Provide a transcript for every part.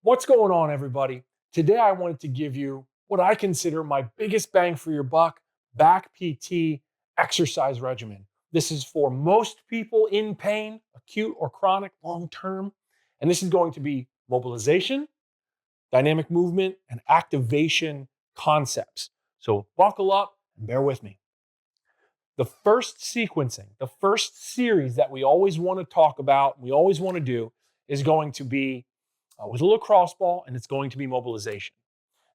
What's going on, everybody? Today, I wanted to give you what I consider my biggest bang for your buck back PT exercise regimen. This is for most people in pain, acute or chronic, long term. And this is going to be mobilization, dynamic movement, and activation concepts. So buckle up and bear with me. The first sequencing, the first series that we always want to talk about, we always want to do, is going to be with a lacrosse ball, and it's going to be mobilization.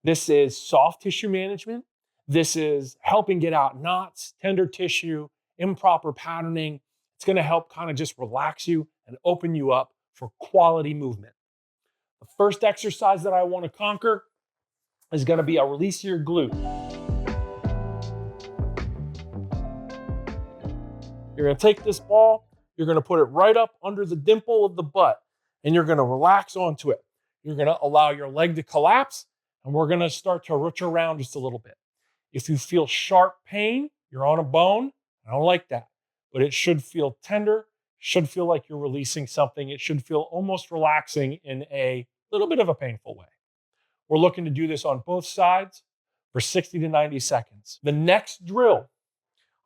This is soft tissue management. This is helping get out knots, tender tissue, improper patterning. It's going to help kind of just relax you and open you up for quality movement. The first exercise that I want to conquer is going to be a release your glute. You're going to take this ball, you're going to put it right up under the dimple of the butt, and you're going to relax onto it. You're going to allow your leg to collapse, and we're going to start to root around just a little bit. If you feel sharp pain, you're on a bone. I don't like that, but it should feel tender, should feel like you're releasing something. It should feel almost relaxing in a little bit of a painful way. We're looking to do this on both sides for 60 to 90 seconds. The next drill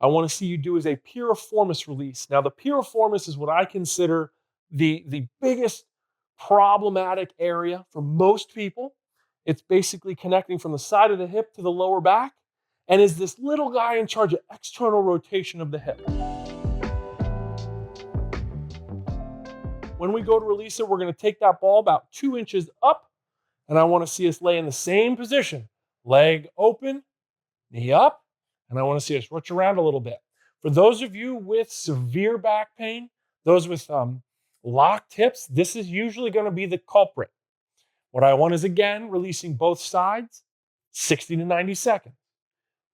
I want to see you do is a piriformis release. Now, the piriformis is what I consider the biggest problematic area for most people. It's basically connecting from the side of the hip to the lower back and is this little guy in charge of external rotation of the hip. When we go to release it, we're going to take that ball about 2 inches up, and I want to see us lay in the same position. Leg open, knee up, and I want to see us root around a little bit. For those of you with severe back pain, those with locked hips, this is usually going to be the culprit. What I want is, again, releasing both sides, 60 to 90 seconds.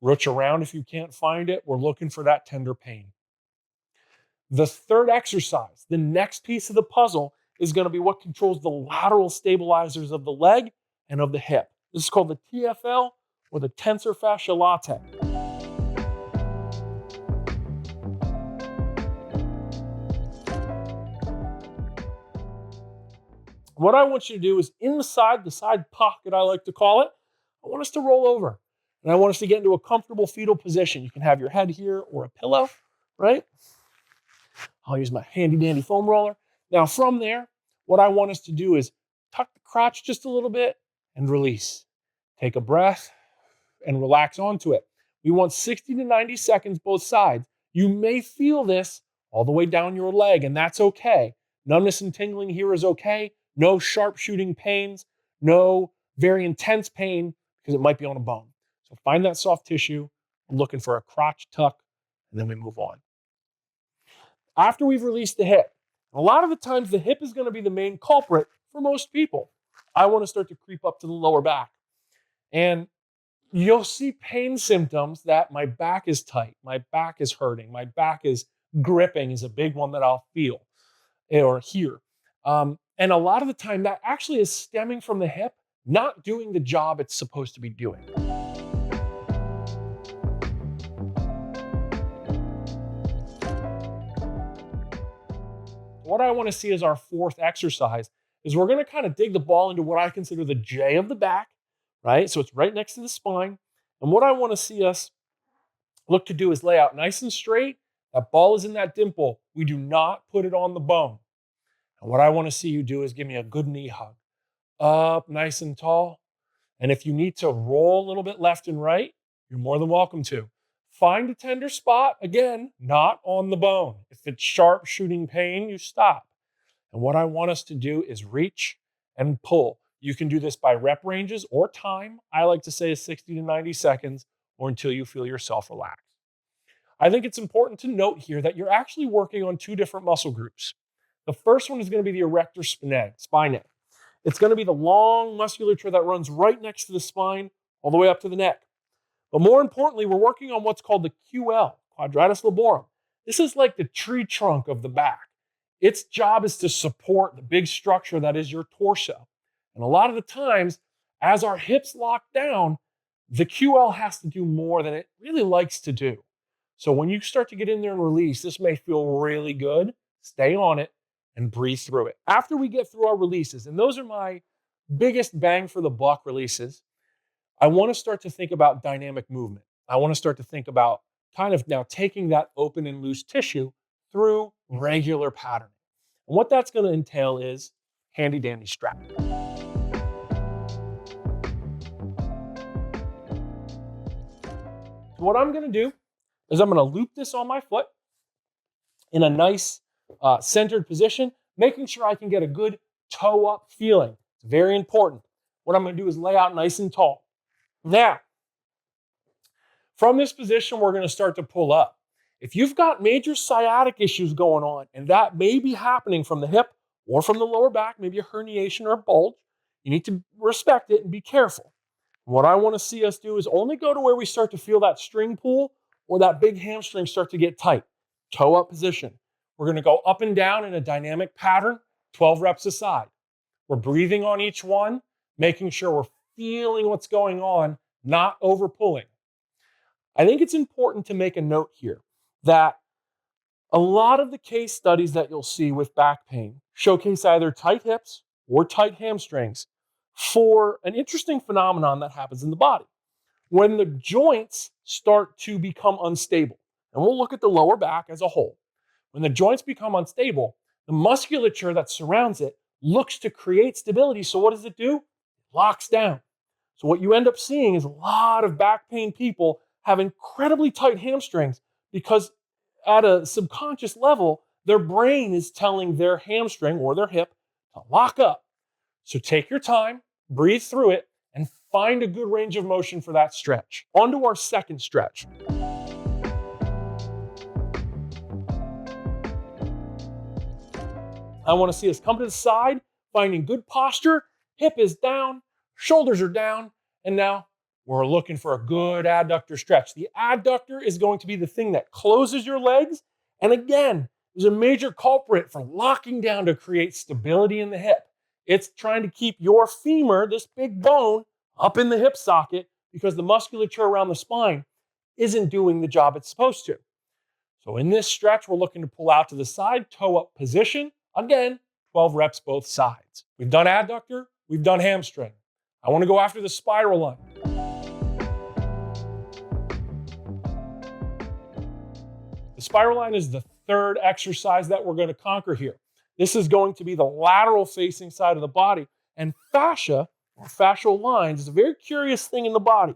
Root around if you can't find it. We're looking for that tender pain. The third exercise, the next piece of the puzzle, is going to be what controls the lateral stabilizers of the leg and of the hip. This is called the TFL, or the tensor fascia latae. What I want you to do is inside the side pocket, I like to call it, I want us to roll over. And I want us to get into a comfortable fetal position. You can have your head here or a pillow, right? I'll use my handy dandy foam roller. Now from there, what I want us to do is tuck the crotch just a little bit and release. Take a breath and relax onto it. We want 60 to 90 seconds both sides. You may feel this all the way down your leg, and that's okay. Numbness and tingling here is okay. No sharp shooting pains, no very intense pain because it might be on a bone. So find that soft tissue. I'm looking for a crotch tuck, and then we move on. After we've released the hip, a lot of the times the hip is going to be the main culprit for most people. I want to start to creep up to the lower back. And you'll see pain symptoms that my back is tight, my back is hurting, my back is gripping is a big one that I'll feel or hear. And a lot of the time that actually is stemming from the hip not doing the job it's supposed to be doing. What I want to see as our fourth exercise is we're going to kind of dig the ball into what I consider the J of the back, right? So it's right next to the spine. And what I want to see us look to do is lay out nice and straight. That ball is in that dimple. We do not put it on the bone. And what I want to see you do is give me a good knee hug. Up nice and tall. And if you need to roll a little bit left and right, you're more than welcome to. Find a tender spot, again, not on the bone. If it's sharp shooting pain, you stop. And what I want us to do is reach and pull. You can do this by rep ranges or time. I like to say 60 to 90 seconds or until you feel yourself relax. I think it's important to note here that you're actually working on two different muscle groups. The first one is going to be the erector spinae. It's going to be the long musculature that runs right next to the spine all the way up to the neck. But more importantly, we're working on what's called the QL, quadratus lumborum. This is like the tree trunk of the back. Its job is to support the big structure that is your torso. And a lot of the times, as our hips lock down, the QL has to do more than it really likes to do. So when you start to get in there and release, this may feel really good. Stay on it and breathe through it. After we get through our releases, and those are my biggest bang for the buck releases, I want to start to think about dynamic movement. I want to start to think about kind of now taking that open and loose tissue through regular patterning. And what that's going to entail is handy dandy strap. So what I'm going to do is I'm going to loop this on my foot in a nice centered position, making sure I can get a good toe up feeling. It's very important. What I'm going to do is lay out nice and tall. Now, from this position, we're going to start to pull up. If you've got major sciatic issues going on, and that may be happening from the hip or from the lower back, maybe a herniation or a bulge, you need to respect it and be careful. What I want to see us do is only go to where we start to feel that string pull or that big hamstring start to get tight. Toe up position. We're going to go up and down in a dynamic pattern, 12 reps a side. We're breathing on each one, making sure we're feeling what's going on, not over pulling. I think it's important to make a note here that a lot of the case studies that you'll see with back pain showcase either tight hips or tight hamstrings for an interesting phenomenon that happens in the body. When the joints start to become unstable, and we'll look at the lower back as a whole. When the joints become unstable, the musculature that surrounds it looks to create stability. So what does it do? It locks down. So what you end up seeing is a lot of back pain people have incredibly tight hamstrings because at a subconscious level, their brain is telling their hamstring or their hip to lock up. So take your time, breathe through it, and find a good range of motion for that stretch. On to our second stretch. I want to see us come to the side, finding good posture, hip is down, shoulders are down, and now we're looking for a good adductor stretch. The adductor is going to be the thing that closes your legs, and again, is a major culprit for locking down to create stability in the hip. It's trying to keep your femur, this big bone, up in the hip socket because the musculature around the spine isn't doing the job it's supposed to. So in this stretch, we're looking to pull out to the side, toe up position. Again, 12 reps both sides. We've done adductor, we've done hamstring. I want to go after the spiral line. The spiral line is the third exercise that we're going to conquer here. This is going to be the lateral facing side of the body. And fascia, or fascial lines, is a very curious thing in the body.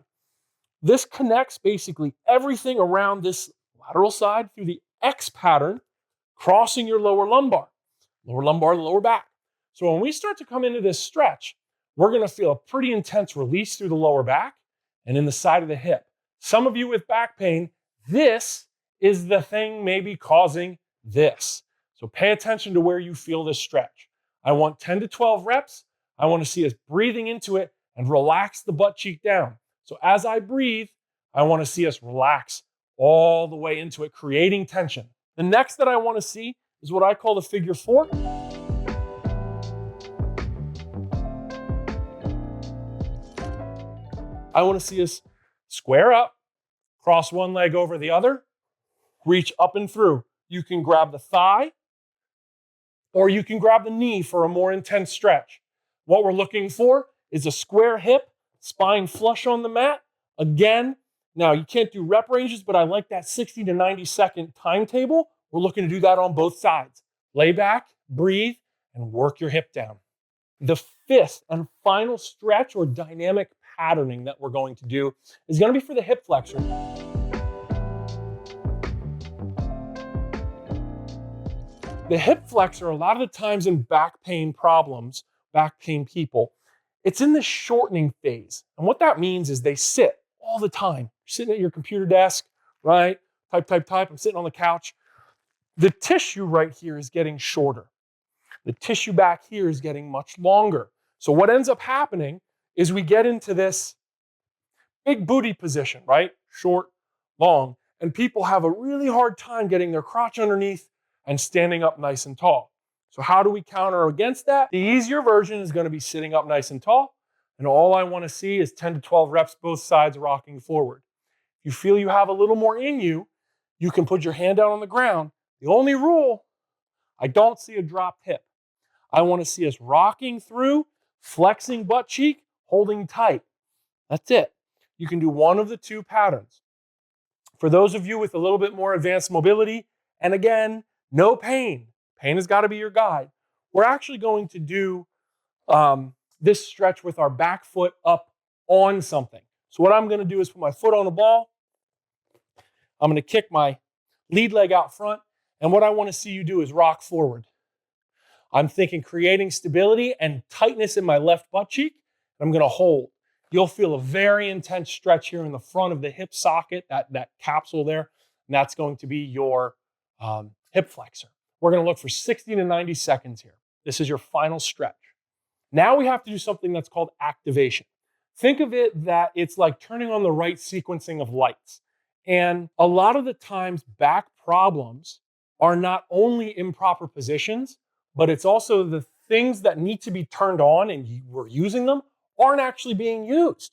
This connects basically everything around this lateral side through the X pattern, crossing your lower lumbar, lower back. So when we start to come into this stretch, we're going to feel a pretty intense release through the lower back and in the side of the hip. Some of you with back pain, this is the thing maybe causing this. So pay attention to where you feel this stretch. I want 10 to 12 reps. I want to see us breathing into it and relax the butt cheek down. So as I breathe, I want to see us relax all the way into it, creating tension. The next that I want to see is what I call the figure four. I want to see us square up, cross one leg over the other, reach up and through. You can grab the thigh or you can grab the knee for a more intense stretch. What we're looking for is a square hip, spine flush on the mat. Again, now you can't do rep ranges, but I like that 60 to 90 second timetable. We're looking to do that on both sides. Lay back, breathe, and work your hip down. The fifth and final stretch or dynamic patterning that we're going to do is going to be for the hip flexor. The hip flexor, a lot of the times in back pain problems, back pain people, it's in the shortening phase. And what that means is they sit all the time. You're sitting at your computer desk, right? Type. I'm sitting on the couch. The tissue right here is getting shorter. The tissue back here is getting much longer. So what ends up happening is we get into this big booty position, right? Short, long. And people have a really hard time getting their crotch underneath and standing up nice and tall. So how do we counter against that? The easier version is going to be sitting up nice and tall. And all I want to see is 10 to 12 reps, both sides rocking forward. If you feel you have a little more in you, you can put your hand out on the ground. The only rule, I don't see a dropped hip. I want to see us rocking through, flexing butt cheek, holding tight. That's it. You can do one of the two patterns. For those of you with a little bit more advanced mobility, and again, no pain. Pain has got to be your guide. We're actually going to do this stretch with our back foot up on something. So what I'm going to do is put my foot on a ball. I'm going to kick my lead leg out front. And what I want to see you do is rock forward. I'm thinking creating stability and tightness in my left butt cheek. I'm going to hold. You'll feel a very intense stretch here in the front of the hip socket, that capsule there. And that's going to be your hip flexor. We're going to look for 60 to 90 seconds here. This is your final stretch. Now we have to do something that's called activation. Think of it that it's like turning on the right sequencing of lights. And a lot of the times back problems are not only improper positions, but it's also the things that need to be turned on and we're using them aren't actually being used.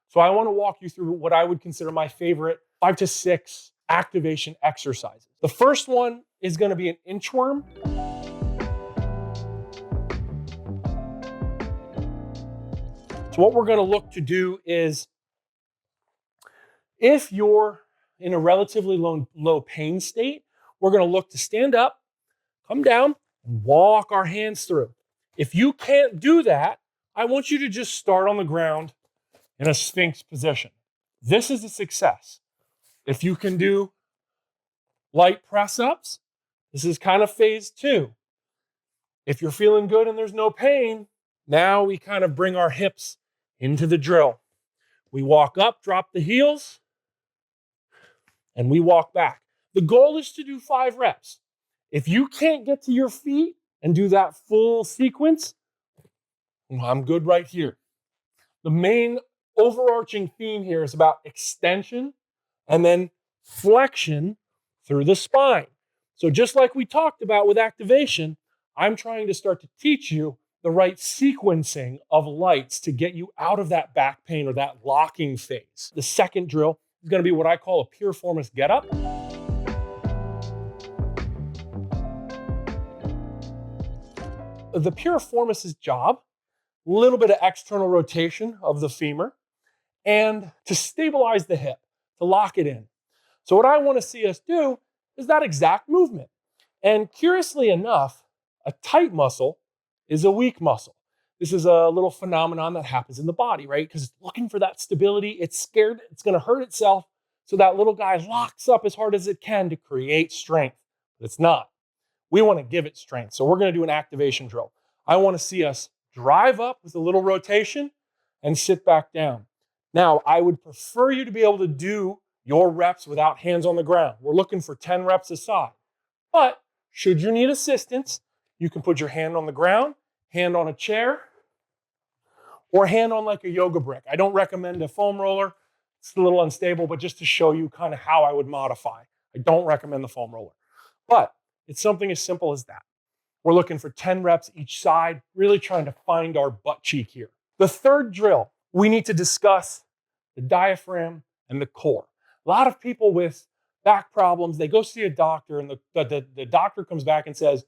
So I want to walk you through what I would consider my favorite 5 to 6 activation exercises. The first one is going to be an inchworm. So what we're going to look to do is, if you're in a relatively low pain state, we're going to look to stand up, come down, and walk our hands through. If you can't do that, I want you to just start on the ground in a Sphinx position. This is a success. If you can do light press-ups, this is kind of phase 2. If you're feeling good and there's no pain, now we kind of bring our hips into the drill. We walk up, drop the heels, and we walk back. The goal is to do 5 reps. If you can't get to your feet and do that full sequence, well, I'm good right here. The main overarching theme here is about extension and then flexion through the spine. So just like we talked about with activation, I'm trying to start to teach you the right sequencing of lights to get you out of that back pain or that locking phase. The second drill is going to be what I call a piriformis get up. The piriformis' job, a little bit of external rotation of the femur, and to stabilize the hip, to lock it in. So what I want to see us do is that exact movement. And curiously enough, a tight muscle is a weak muscle. This is a little phenomenon that happens in the body, right? Because it's looking for that stability. It's scared it's going to hurt itself. So that little guy locks up as hard as it can to create strength. But it's not. We want to give it strength. So we're going to do an activation drill. I want to see us drive up with a little rotation and sit back down. Now, I would prefer you to be able to do your reps without hands on the ground. We're looking for 10 reps a side. But should you need assistance, you can put your hand on the ground, hand on a chair, or hand on like a yoga brick. I don't recommend a foam roller. It's a little unstable, but just to show you kind of how I would modify. I don't recommend the foam roller. But it's something as simple as that. We're looking for 10 reps each side, really trying to find our butt cheek here. The third drill, we need to discuss the diaphragm and the core. A lot of people with back problems, they go see a doctor and the doctor comes back and says,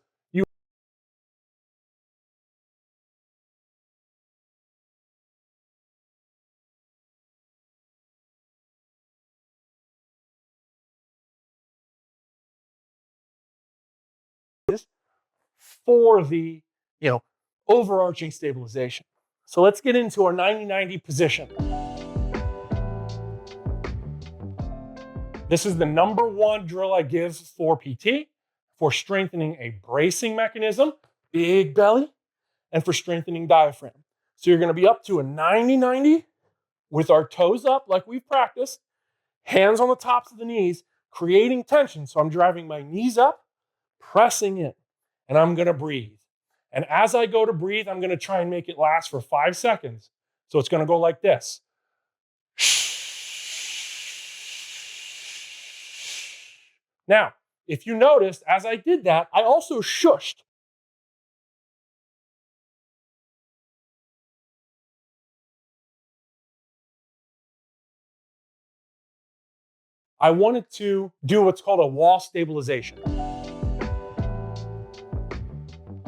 for the overarching stabilization. So let's get into our 90-90 position. This is the number one drill I give for PT, for strengthening a bracing mechanism, big belly, and for strengthening diaphragm. So you're going to be up to a 90-90 with our toes up like we've practiced, hands on the tops of the knees, creating tension. So I'm driving my knees up, pressing in, and I'm going to breathe. And as I go to breathe, I'm going to try and make it last for 5 seconds. So it's going to go like this. Now, if you noticed, as I did that, I also shushed. I wanted to do what's called a wall stabilization.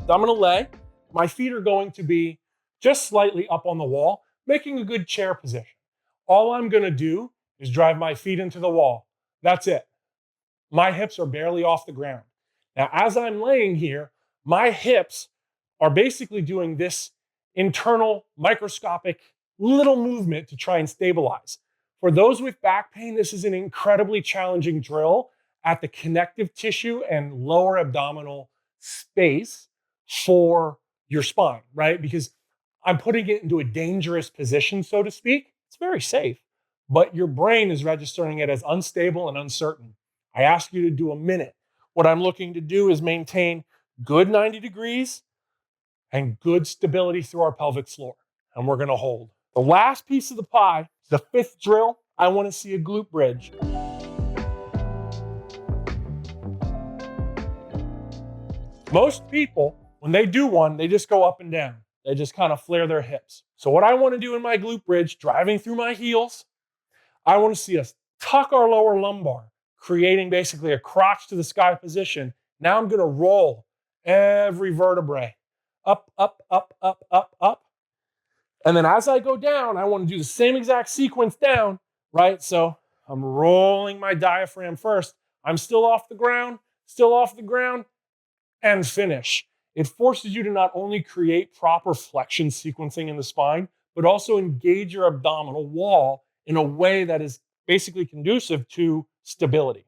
So I'm going to lay. My feet are going to be just slightly up on the wall, making a good chair position. All I'm gonna do is drive my feet into the wall. That's it. My hips are barely off the ground. Now, as I'm laying here, my hips are basically doing this internal microscopic little movement to try and stabilize. For those with back pain, this is an incredibly challenging drill at the connective tissue and lower abdominal space for your spine, right? Because I'm putting it into a dangerous position, so to speak. It's very safe, but your brain is registering it as unstable and uncertain. I ask you to do a minute. What I'm looking to do is maintain good 90 degrees and good stability through our pelvic floor. And we're gonna hold. The last piece of the pie, the fifth drill, I wanna see a glute bridge. Most people, when they do one, they just go up and down. They just kind of flare their hips. So what I wanna do in my glute bridge, driving through my heels, I wanna see us tuck our lower lumbar, creating basically a crotch to the sky position. Now I'm gonna roll every vertebrae up, up, up, up, up, up. And then as I go down, I want to do the same exact sequence down, right? So I'm rolling my diaphragm first. I'm still off the ground, and finish. It forces you to not only create proper flexion sequencing in the spine, but also engage your abdominal wall in a way that is basically conducive to stability.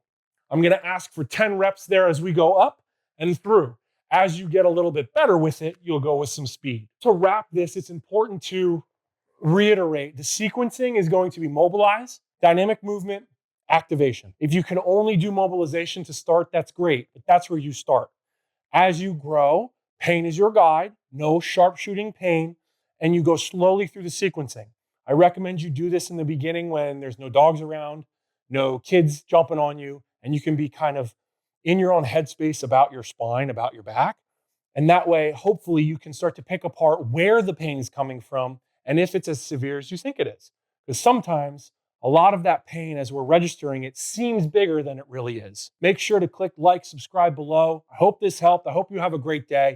I'm going to ask for 10 reps there as we go up and through. As you get a little bit better with it, you'll go with some speed. To wrap this, it's important to reiterate the sequencing is going to be mobilize, dynamic movement, activation. If you can only do mobilization to start, that's great, but that's where you start. As you grow, pain is your guide, no sharpshooting pain, and you go slowly through the sequencing. I recommend you do this in the beginning when there's no dogs around, no kids jumping on you, and you can be kind of in your own headspace about your spine, about your back. And that way, hopefully, you can start to pick apart where the pain is coming from and if it's as severe as you think it is. Because sometimes a lot of that pain, as we're registering it, seems bigger than it really is. Make sure to click like, subscribe below. I hope this helped. I hope you have a great day.